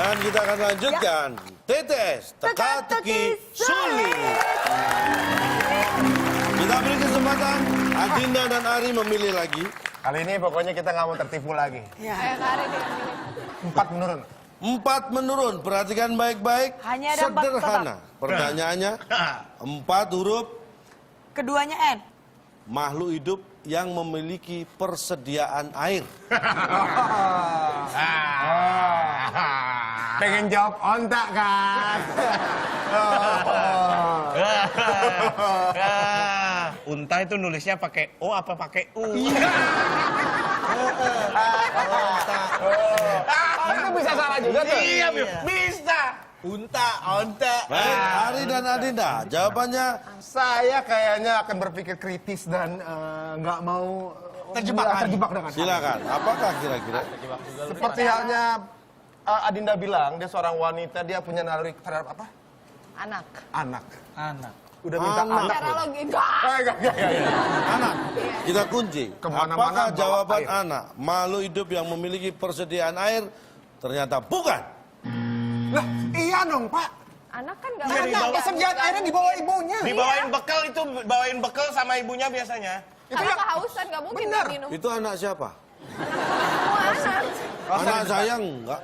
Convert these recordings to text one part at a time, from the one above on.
Dan kita akan lanjutkan TTS teka-teki sulit. Kita beri kesempatan Adinda dan Ari memilih lagi. Kali ini pokoknya kita nggak mau tertipu lagi. Ya. 4 menurun. 4 menurun, perhatikan baik-baik. Hanya ada 4 sederhana. Pertanyaannya 4 huruf. Keduanya N. Makhluk hidup yang memiliki persediaan air. Pengen jawab ontak kan? Unta itu nulisnya pakai O apa pakai U? Itu bisa salah juga tuh. Iya, bisa. Unta, onta. Baik, Ari dan Adinda, jawabannya Saya kayaknya akan berpikir kritis dan nggak mau terjebak dengan. silakan. Apakah kira-kira? Seperti halnya Adinda bilang, dia seorang wanita, dia punya naluri terhadap apa? Anak. Anak. Udah minta anak. Secara loh. logika. Enggak. Anak. Kita kunci. Kemana-mana Apakah bawa jawaban air. anak makhluk hidup yang memiliki persediaan air? Ternyata bukan. Lah, iya dong, Pak. Anak kan gak Karena persediaan airnya di bawah ibunya. Dibawain bekal itu, bawain bekal sama ibunya biasanya. Kalau kehausan gak mungkin Bener. minum. Itu anak siapa? Semua anak. Anak saya enggak.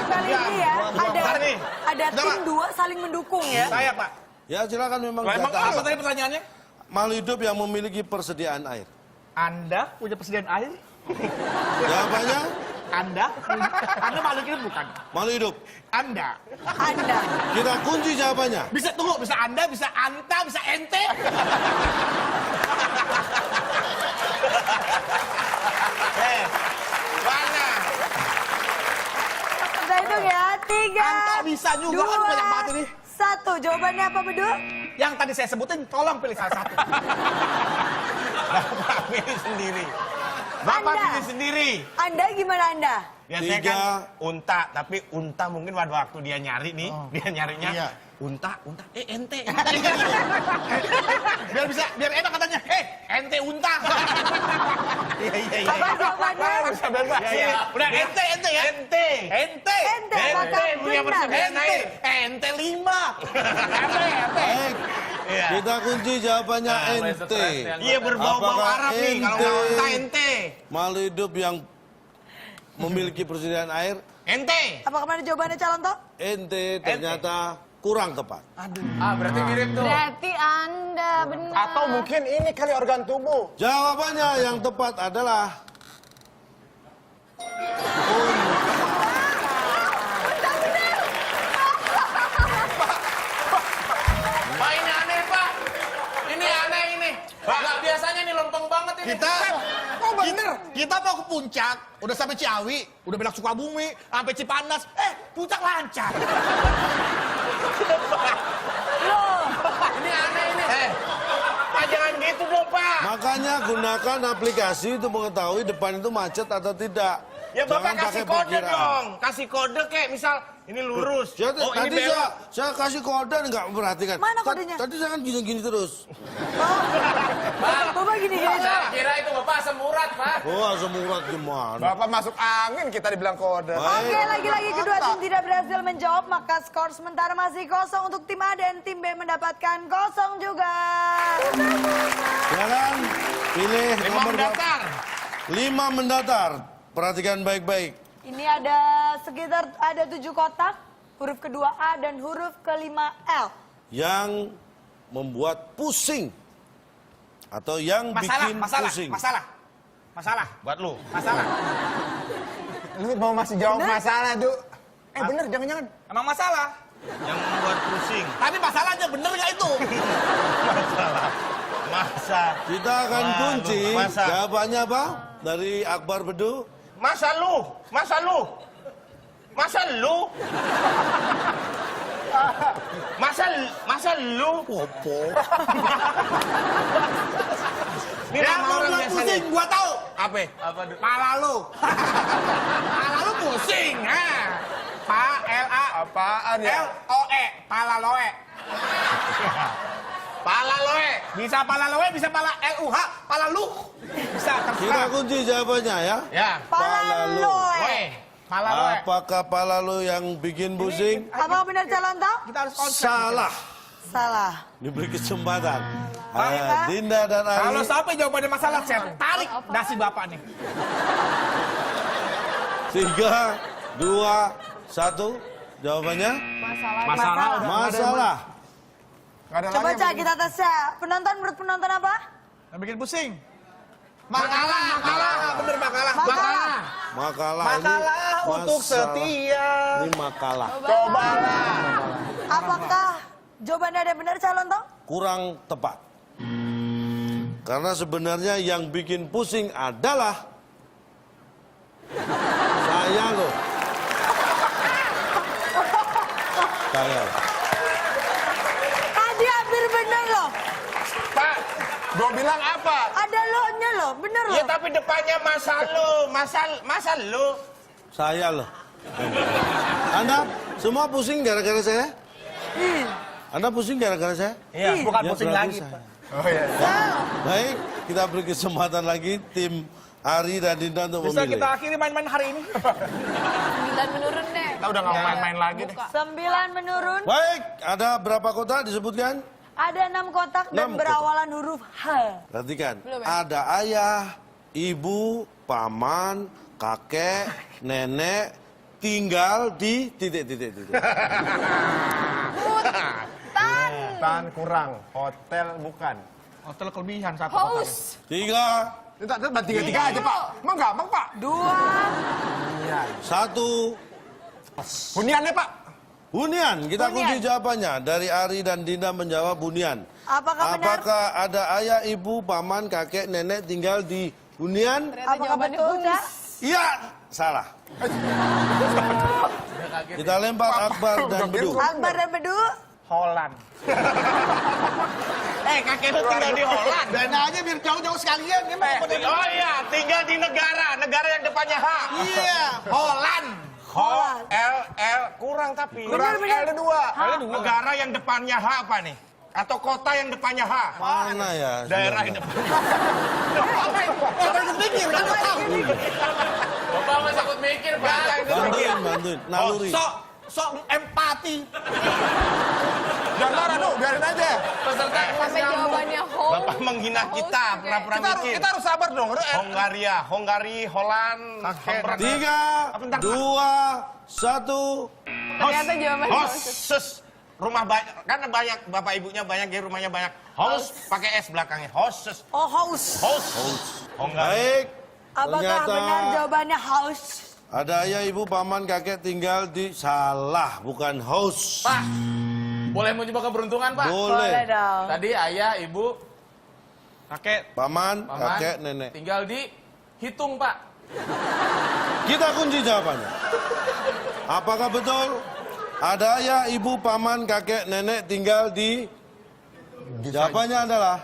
Kali ini ya, Ari. ada tim 2 saling mendukung ya. Saya, Pak. Ya silakan memang Emang jatah. apa tadi pertanyaannya? Makhluk hidup yang memiliki persediaan air. Anda punya persediaan air? Jawabannya Anda makhluk hidup bukan? makhluk hidup. Anda. Anda. Kita kunci jawabannya. Bisa tunggu, bisa Anda, bisa Anta, bisa ente. Mana? Kita hitung ya. 3, Anta bisa juga, kan banyak banget ini. 1. Jawabannya apa, Bedu? Yang tadi saya sebutin, tolong pilih salah satu. Bapak pilih sendiri. Bapak Anda. pilih sendiri. Anda gimana Anda? Biasanya 3. kan unta, tapi unta mungkin waktu dia nyari nih, dia nyarinya unta, ente. biar enak katanya. Ente unta. Iya. Apa jawabannya? Bisa bebas. Iya. Udah ente ya. Ente. Ente. Maka punya benar. persediaan air. Ente 5. Baik. Iya. Kita kunci jawabannya ente. Iya berbau-bau Apakah Arab nih kalau nggak unta ente. Makhluk hidup yang memiliki persediaan air. Ente. Apa kemana jawabannya calon toh? Ente ternyata kurang tepat. Berarti mirip tuh. Berarti Anda benar. Atau mungkin ini kali organ tubuh. Jawabannya yang tepat adalah Pak ini aneh Pak. Ini aneh ini. Nggak biasanya nih lempeng banget ini. Kita mau ke puncak, udah sampai Ciawi, udah belok Sukabumi, sampai Cipanas, puncak lancar. Ini aneh ini. Pak jangan gitu dong Pak. makanya gunakan aplikasi untuk mengetahui depan itu macet atau tidak. Ya Bapak Jangan kasih pakai kode perkiraan. dong. Kasih kode kayak misal ini lurus. Ya, Oh ini tadi belok. saya kasih kode nggak memperhatikan. Mana kodenya? Tadi saya kan gini-gini terus. Bapak gini. Saya kira itu Bapak asam urat Pak. Oh, asam urat gimana? Bapak masuk angin kita dibilang kode. Oke, lagi-lagi kedua tim tidak berhasil menjawab, maka skor sementara masih kosong untuk tim A dan tim B mendapatkan kosong juga. Silakan pilih Lima nomor mendatar. 5 mendatar. Perhatikan baik-baik. Ini ada sekitar 7 kotak, huruf kedua A dan huruf kelima L. Yang membuat pusing atau yang bikin pusing. Masalah. Buat lu. Masalah. Lu mau masih jawab masalah, Du? Bener, jangan-jangan. Emang masalah. Yang membuat pusing. Tapi masalahnya bener nggak itu? Masa. Kita akan kunci masa. jawabannya apa? Dari Akbar Bedu. Masa lu. Masa lu. Masa lu. Popo. Ini Yang nama orang membuat biasa pusing, nih. gua tahu. Apa? Pala lu. Pala lu pusing. P-L-A. Apaan ya? L-O-E. Pala loe. Pala loe. Bisa pala loe, bisa pala L-U-H. Pala lu. Bisa, Kita terserah. kunci jawabannya ya. Ya. Pala lu. Palaloe. Loe. Pala lo, Apakah pala lo yang bikin pusing? Apakah benar calon tahu? Kita harus konsep. Salah. Salah. Diberi kesempatan. Pak. Dinda dan Ari. Kalau sampai jawabannya masalah, saya tarik dasi bapak nih. 3, 2, 1. Jawabannya? Masalah. Masalah. Nggak ada Coba lagi. cek kita tesnya. Penonton menurut penonton apa? Yang bikin pusing. Makalah. Bener makalah. Makalah. Makalah Untuk setia. Ini makalah. Cobalah. Apakah jawabannya ada benar calon tahu? Kurang tepat. Karena sebenarnya yang bikin pusing adalah saya loh. Saya. Tadi hampir benar loh. Pak, Gua bilang apa? Ada lo-nya loh, bener ya loh. tapi depannya masa lu. Saya loh. Anda semua pusing gara-gara saya? Anda pusing gara-gara saya? Iya, bukan Ya, pusing berarti lagi, saya. Pak. Oh iya. Baik, kita beri kesempatan lagi tim Ari dan Dinda untuk Bisa memilih. kita akhiri main-main hari ini. 9 menurun deh. Kita udah nggak mau main-main lagi deh. 9 menurun. Baik, ada berapa kota disebutkan? Ada 6 kotak dan 6 kotak. berawalan huruf H. Perhatikan, Belum ya? ada ayah, ibu, paman, kakek, nenek, tinggal di titik. Tan kurang. Hotel bukan. Hotel kelebihan satu. House. 3, Kita tiga aja Pak. Emang gampang Pak. 2. 1. Huniannya Pak. Hunian, kita Hunian. kunci jawabannya. Dari Ari dan Dinda menjawab hunian. Apakah benar? Apakah ada ayah, ibu, paman, kakek, nenek tinggal di hunian? Apakah betul, Cak? Iya, salah. Kita lempar Akbar dan Bedu. Akbar dan Bedu. Holland. Kakek lu tinggal di Holland. Dana aja biar jauh-jauh sekalian. Gimana? Oh iya, tinggal di negara yang depannya H. Iya, Holland. L kurang tapi. Benar. L2. Negara yang depannya H apa nih? Atau kota yang depannya H? Mana ya? Daerah sebenarnya? yang depannya. Apa yang mikir? Kan nggak tahu. Bapak mah takut mikir, Pak. Bantuin. Naluri. Sok empati. Jangan marah dulu, biarin aja. Peserta Sampai jawabannya home. Bapak menghina kita, House, pura-pura mikir. Kita harus sabar dong. Hongari, Holland, Hamburg. 3, 2, 1. Ternyata jawabannya Hoses. Rumah banyak, bapak ibunya banyak, ya rumahnya banyak. House pakai S belakangnya. Hoses. Oh, house. Hongari. Baik. Apakah Ternyata benar jawabannya house? ada ayah, ibu, paman, kakek tinggal di salah, bukan house. Pak, boleh mencoba keberuntungan, Pak? Boleh Boleh. dong. Tadi ayah, ibu, kakek, Paman, paman, kakek, nenek. tinggal di hitung, Pak. Kita kunci jawabannya. Apakah betul? Ada ayah, ibu, paman, kakek, nenek tinggal di... Jawabannya adalah...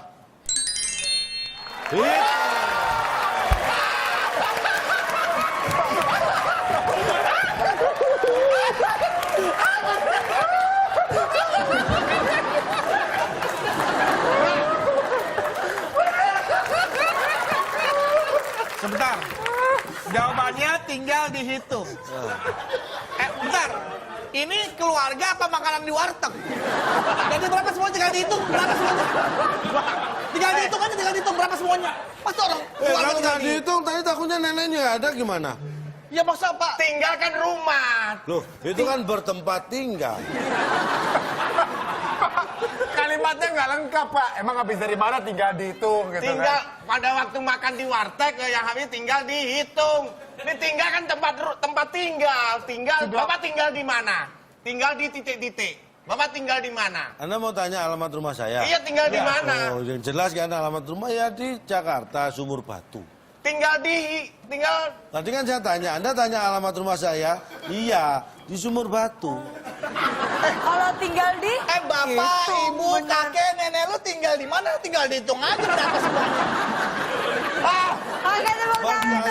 Sebentar. Jawabannya tinggal dihitung. Bentar. Ini keluarga apa makanan di warteg? Jadi berapa semuanya tinggal dihitung? Berapa semuanya? Tinggal dihitung aja, tinggal dihitung berapa semuanya? Pasti orang keluarga Kalau tinggal nggak dihitung. dihitung, tadi takutnya neneknya nggak ada gimana? Ya masa Pak? Tinggalkan rumah. Loh, itu kan bertempat tinggal. Kalimatnya nggak lengkap Pak. Emang habis dari mana tinggal dihitung gitu Tinggal kan? pada waktu makan di warteg yang habis tinggal dihitung. Ini tinggal kan tempat tinggal. Bapak tinggal di mana? Tinggal di titik-titik. Bapak tinggal di mana? Anda mau tanya alamat rumah saya? Iya, tinggal di mana? Oh, yang jelas kan alamat rumah ya di Jakarta, Sumur Batu. Tinggal Tadi kan saya tanya, Anda tanya alamat rumah saya? Iya, di Sumur Batu. Kalau tinggal di... Bapak, Hitung, ibu, benar. kakek, nenek lu tinggal di mana? Tinggal dihitung aja berapa semuanya. Oke, tepuk tangan.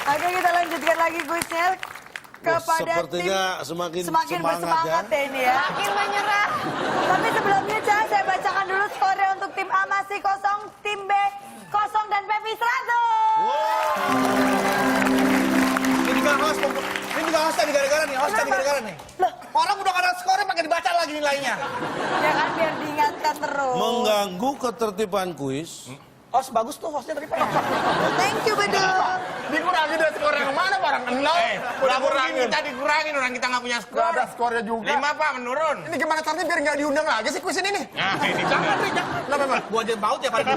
Oke, kita lanjutkan lagi kuisnya kepada Sepertinya semakin semangat bersemangat ya. ya ini ya. Makin menyerah. Tapi sebelumnya saya bacakan dulu skornya untuk tim A masih 0, tim B 0 dan Pepi 100. Awas jadi gara-gara nih. Orang udah ada skornya pakai dibaca lagi nilainya. Ya kan biar diingatkan terus. Mengganggu ketertiban kuis. Host bagus tuh hostnya tadi Pak. Thank you Bedul. Dikurangi dari skor yang mana barang 6? Udah kurangin, kita dikurangin, orang kita nggak punya skor. Gak ada skornya juga. 5 Pak, menurun. Ini gimana caranya biar nggak diundang lagi sih kuis ini nih? Nah, ini Jangan nih, jangan. Kenapa, Gua aja baut ya paling.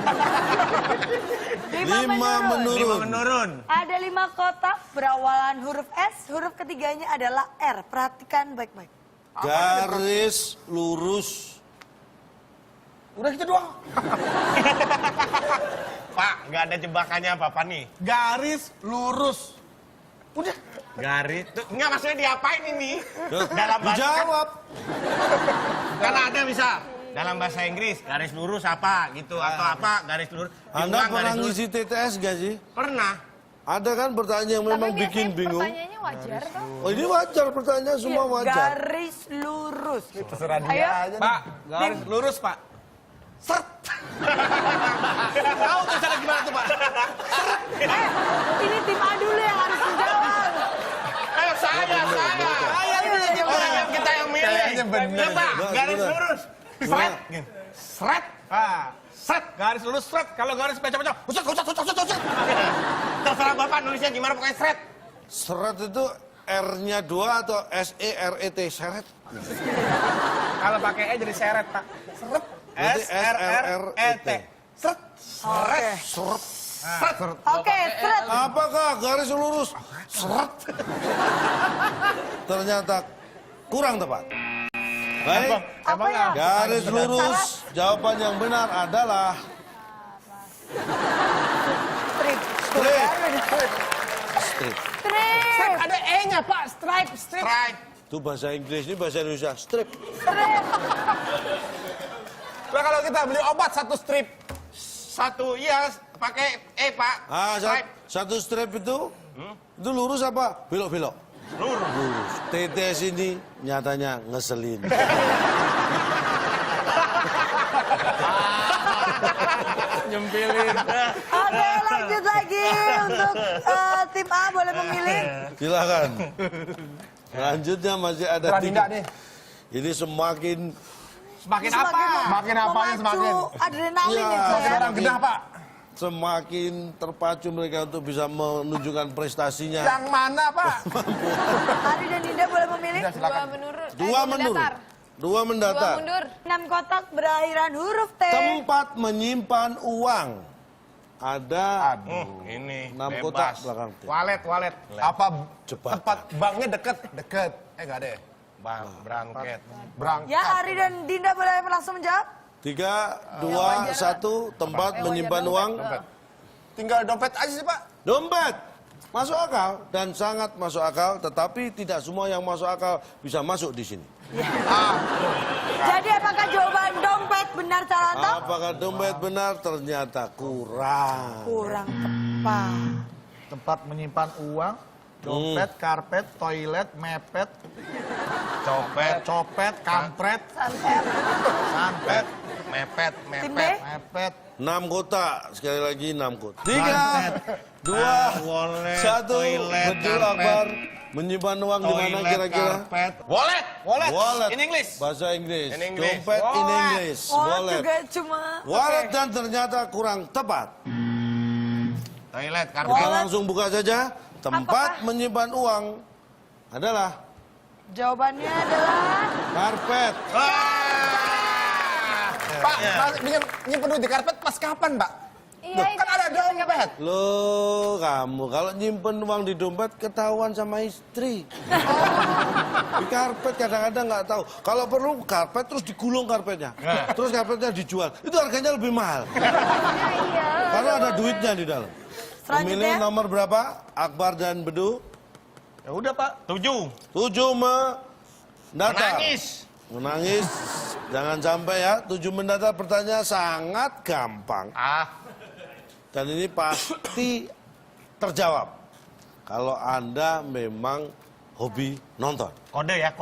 5 menurun. menurun. Ada 5 kotak berawalan huruf S, huruf ketiganya adalah R. Perhatikan baik-baik. Garis lurus. Udah gitu doang. Pak, nggak ada jebakannya apa-apa nih. Garis lurus. Udah. Garis, tuh, nggak maksudnya diapain ini? Dalam bahasa, Dijawab. kan ada bisa. Dalam bahasa Inggris, garis lurus apa gitu, atau apa, garis lurus. Anda Diulang, pernah garis lurus. ngisi TTS gak sih? Pernah. Ada kan pertanyaan yang memang Tapi bikin biasanya bingung. pertanyaannya wajar toh. Oh ini wajar, pertanyaan semua Iya, wajar. garis lurus. Terserah dia Ayo. aja. Pak, garis lurus, Pak. Seret. Tahu tulisannya gimana tuh, Pak? Ini tim A dulu yang harus menjawab. Ayo saya. Orang yang kita yang milih. Kayaknya bener. Ya, Pak, Nggak, garis bener. lurus. Seret. Seret. Ah, seret. Garis lurus seret. Kalau garis pecah-pecah, usut. Terserah Bapak nulisnya gimana, pokoknya seret. Seret itu R-nya 2 atau S-E-R-E-T, seret. Kalau pakai E jadi seret, Pak. Seret. Berarti S-R-R-E-T. Seret. Oke. Seret. Oke, seret. Apakah garis lurus? Seret. Ternyata kurang tepat. Baik, Apa ya? garis lurus. Jawaban yang benar adalah Strip. Strip. Strip. Strip. Ada E-nya Pak, stripe. Strike. Itu bahasa Inggris, ini bahasa Indonesia. Strip. Nah, kalau kita beli obat 1 strip. Satu, iya, pakai Pak. Strike. Satu strip itu lurus apa? Belok-belok. Lurus. TTS ini nyatanya ngeselin. Nyempilin. Oke, lanjut lagi untuk tim A boleh memilih. Silakan. Selanjutnya masih ada Terserah Dinda 3. nih. Ini semakin Semakin apa? Makin apanya semakin? Adrenalin Ya, itu ya. Sekarang genah Pak. semakin terpacu mereka untuk bisa menunjukkan prestasinya. Yang mana Pak? Ari dan Dinda boleh memilih. Dua menurun. Dua menurun. mendatar. Dua Dua mendatar. mundur. 6 kotak berakhiran huruf T. Tempat menyimpan uang. Ada Ini 6 bebas. kotak belakang T. Walet. Apa Jebakan. tempat banknya deket? Nggak ada ya? Bang, berangkat. Berangkat. Ya, Ari dan Dinda boleh langsung menjawab. 3, 2, 1. Tempat menyimpan uang. Tinggal dompet aja sih Pak. Dompet. Masuk akal dan sangat masuk akal, tetapi tidak semua yang masuk akal bisa masuk di sini. Jadi apakah jawaban dompet benar Caranto? Apakah dompet benar? Ternyata kurang. Kurang tepat. Tempat menyimpan uang, dompet, karpet, toilet, mepet, copet, kampret, santet, Mepet. Tim B? mepet. 6 kotak, sekali lagi 6 kotak. 3, 2, wallet, 1. toilet, Betul karpet. Akbar. Menyimpan uang di mana kira-kira? Wallet. Wallet. In English. Bahasa Inggris. In English. Dompet in English. Oh, Wallet. juga cuma. Wallet dan ternyata kurang tepat. Toilet, Kita karpet. langsung buka saja. Tempat menyimpan uang adalah Jawabannya adalah karpet. Pak, nyimpen duit di karpet pas kapan Pak? Iya, itu. Kan ada dompet. Loh, kamu kalau nyimpen uang di dompet ketahuan sama istri. Di karpet kadang-kadang nggak tahu. Kalau perlu karpet terus digulung karpetnya. Terus karpetnya dijual. Itu harganya lebih mahal. Iya. Karena ada duitnya di dalam. Pemilih Selanjutnya. nomor berapa? Akbar dan Bedu. Ya udah Pak. 7. 7 mendatar. Menangis. Menangis. Jangan sampai ya. 7 mendatar, pertanyaan sangat gampang. Dan ini pasti terjawab. Kalau Anda memang hobi nonton. Kode ya.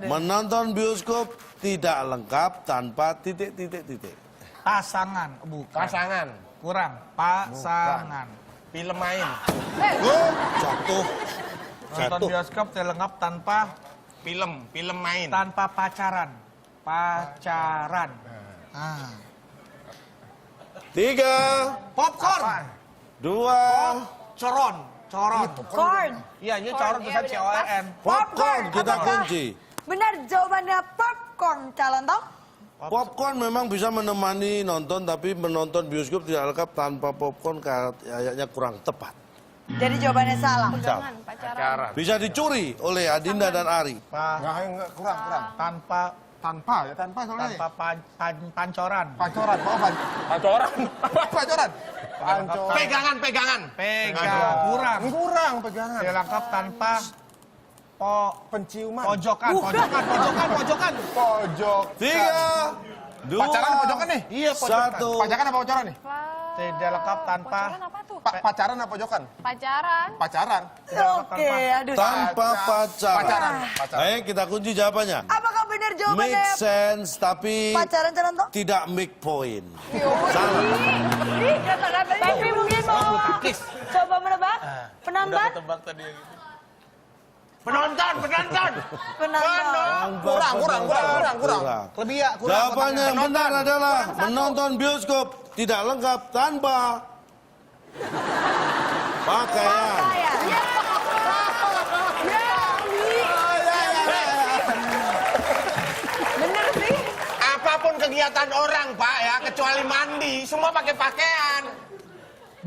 Menonton bioskop tidak lengkap tanpa titik-titik-titik. Pasangan, bukan. Pasangan. Kurang. Pasangan. Film main. Oh, jatuh. Nonton Jatuh. bioskop tidak lengkap tanpa Film main. Tanpa pacaran. Pacaran. 3, Popcorn. 2, Coron. Corn. Iya, ini coron tulisan C-O-R-N. popcorn kita Apakah kunci. benar jawabannya popcorn, calon toh? Popcorn memang bisa menemani nonton, tapi menonton bioskop tidak lengkap tanpa popcorn kayaknya kurang tepat. Jadi jawabannya salah. Pegangan, pacaran. Bisa dicuri oleh Adinda dan Ari. Enggak, kurang. Tanpa Tanpa soalnya. tanpa pancoran. Pancoran, Pancoran. Pancoran. Pegangan. Pegang. Kurang. Kurang pegangan. Tidak lengkap tanpa Penciuman. pojokan. Pojok. 3, 2, Pacaran apa pojokan nih? Iya, pojokan. 1. Pacaran apa pacaran nih? Tidak lengkap tanpa Pacaran apa tuh? Pacaran apa pojokan? Pacaran. Pacaran. Oke, aduh. Tanpa pacaran. Pacaran. Baik, kita kunci jawabannya. Apakah benar Make jawabannya sense, tapi pacaran, calon toh? tidak make point. Ih, kata-katanya tapi mungkin mau coba menebak? Penambah? Tebak tadi. Penonton. Penambah. Kurang. lebih ya. Kurang. Jawabannya yang benar adalah menonton bioskop tidak lengkap tanpa pakaian. Ya. Bener sih. Apapun kegiatan orang, Pak, ya, kecuali mandi, semua pakai pakaian.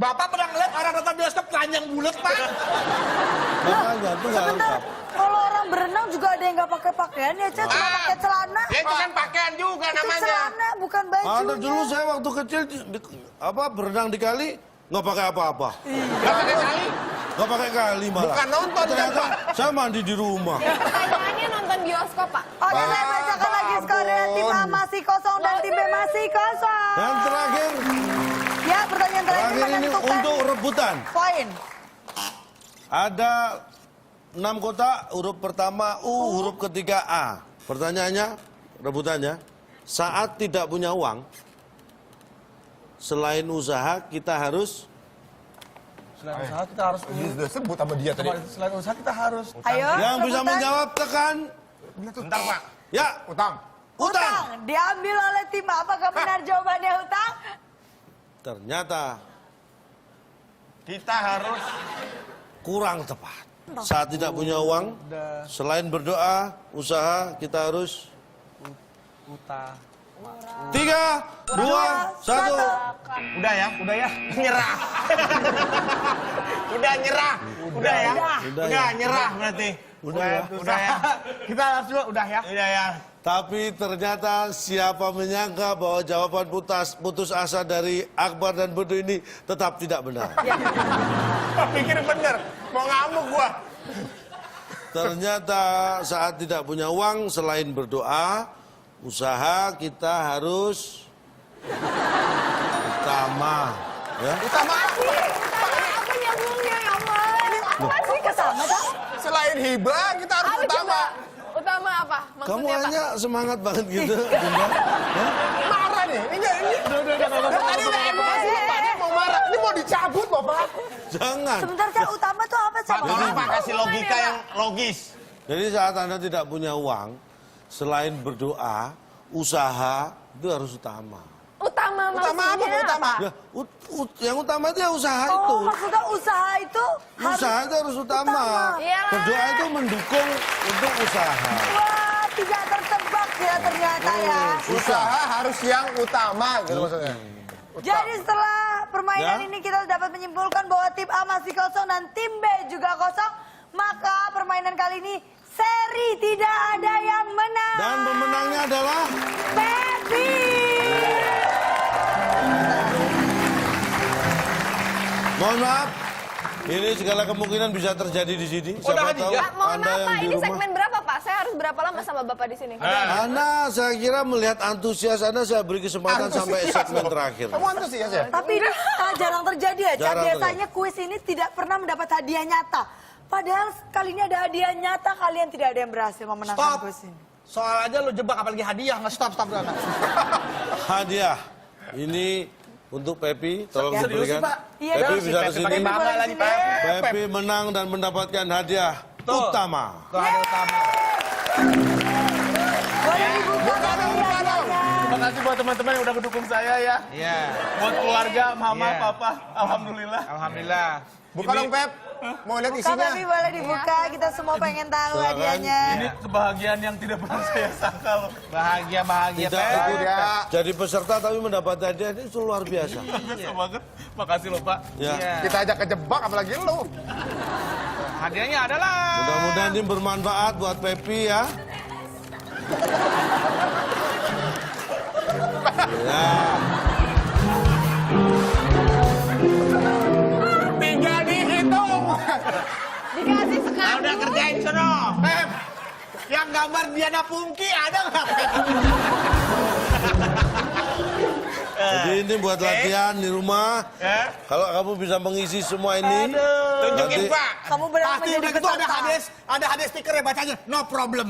Bapak pernah ngeliat orang nonton bioskop telanjang bulat, Pak? Makanya itu nggak Sebentar, lengkap. kalau orang berenang juga ada yang nggak pakai pakaian ya, Cek, cuma pakai celana. Ya itu kan pakaian juga Itu namanya. celana, bukan bajunya. Ada dulu saya waktu kecil berenang di kali nggak pakai apa-apa. Gak pakai kali. Nggak pakai kali malah. Bukan nonton, Ternyata saya mandi di rumah. Pertanyaannya nonton bioskop, Pak. Oke, saya bacakan lagi skornya. Tim A masih kosong dan tim B masih kosong. Dan terakhir Ya, pertanyaan terakhir ini menentukan untuk rebutan. poin. Ada 6 kotak, huruf pertama U, huruf ketiga A. Pertanyaannya, rebutannya, saat tidak punya uang, selain usaha kita harus Selain usaha kita harus Sudah sebut sama dia tadi. Selain usaha kita harus Ayo, yang bisa rebutan. menjawab tekan. Bentar, Pak. Ya, Utang. utang. Diambil oleh tim A. Apakah benar jawabannya hutang? Ternyata Kita harus kurang tepat. Saat tidak punya uang, selain berdoa, usaha kita harus utang. 3, 2, 1. udah ya. Nyerah. Udah nyerah. Udah ya. Udah nyerah berarti. Udah ya. Udah ya. Kita harus juga udah ya. Udah ya. Tapi ternyata siapa menyangka bahwa jawaban putus asa dari Akbar dan Bedu ini tetap tidak benar. Pikir bener. Mau ngamuk gua. Ternyata saat tidak punya uang selain berdoa, usaha kita harus utama. Ya. Utama apa? Apa nyambungnya ya, Mas? Apa sih Sama toh? Selain hibah, kita harus Apa utama. coba? Utama apa? Kamu Maksudnya, Pak? hanya semangat banget gitu, Bunda. Hah? Marah nih. Ini tadi udah emosi, Pak. Dia mau marah. Ini mau dicabut, Bapak. Jangan. Sebentar, Cak, utama tuh apa, Cak? Tolong Pak kasih logika yang logis. Jadi saat Anda tidak punya uang, selain berdoa, usaha itu harus utama. Utama Utama apa, maksudnya Bu? Utama. Ya, yang utama itu ya usaha itu. Oh, maksudnya usaha itu harus... Usaha itu harus utama. Iyalah. Berdoa itu mendukung untuk usaha. Wah, tidak tertebak ya ternyata ya. Usaha harus yang utama, gitu maksudnya. Jadi setelah permainan Ya. ini kita dapat menyimpulkan bahwa tim A masih kosong dan tim B juga kosong. Maka permainan kali ini seri tidak ada yang menang. Dan pemenangnya adalah Pepi. mohon maaf, ini segala kemungkinan bisa terjadi di sini. Siapa tahu Pak, mohon Anda maaf, yang Pak. di Ini rumah. segmen berapa, Pak? Saya harus berapa lama sama Bapak di sini? Anda saya kira melihat antusias Anda, saya beri kesempatan sampai Antusias segmen loh. terakhir. Kamu antusias ya? Tapi ini jarang terjadi ya, Cak. Jarang Biasanya kuis ini tidak pernah mendapat hadiah nyata. Padahal kali ini ada hadiah nyata, kalian tidak ada yang berhasil memenangkan Stop. kuis ini. Soal aja lu jebak apalagi hadiah. Nggak stop. Hadiah ini untuk Pepi, tolong Ya, diberikan. serius sih, Pak. Iya, Pepi dong. bisa ke sini. Pepi boleh lagi, sini. Pak. Pepi menang dan mendapatkan hadiah Tuh. utama. Tuh ada utama. Boleh dibuka dong hadiahnya. Terima kasih buat teman-teman yang udah mendukung saya ya. Iya. Buat keluarga, mama, Iya. papa, alhamdulillah. Alhamdulillah. Buka dong, Pep. Mau lihat Buka isinya. Pepi, boleh dibuka. Kita semua pengen tahu hadiahnya. Ini kebahagiaan yang tidak pernah saya sangka loh. Bahagia, bahagia, Tidak Pep. ikut Ya. jadi peserta tapi mendapat hadiah itu luar biasa. Biasa banget. Makasih loh Pak. Ya. Iya. Kita ajak kejebak apalagi lu. Hadiahnya adalah Mudah-mudahan ini bermanfaat buat Pepi ya. Ya. tinggal dihitung. Dikasih sekali. Udah kerjain sono. Pep, yang gambar Diana Pungki ada nggak? Jadi ini buat latihan di rumah. Kalau kamu bisa mengisi semua ini, Tunjukin nanti- Pak. Kamu benar Pasti menjadi udah gitu peserta. ada hades stiker ya bacanya. No problem.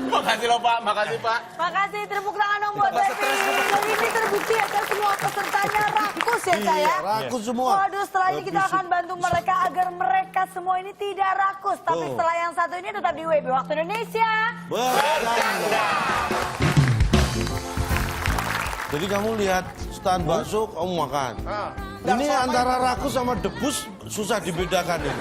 Makasih loh Pak, makasih Pak. Makasih, tepuk tangan dong buat Pepi. Dan ini terbukti ya kan semua pesertanya rakus ya saya. Iya, rakus semua. Waduh, setelah ini kita akan bantu mereka agar mereka semua ini tidak rakus. Tapi Oh. setelah yang satu ini tetap di WB Waktu Indonesia. Bercanda. Jadi kamu lihat stand bakso, kamu makan. Ini antara rakus sama debus susah dibedakan ini.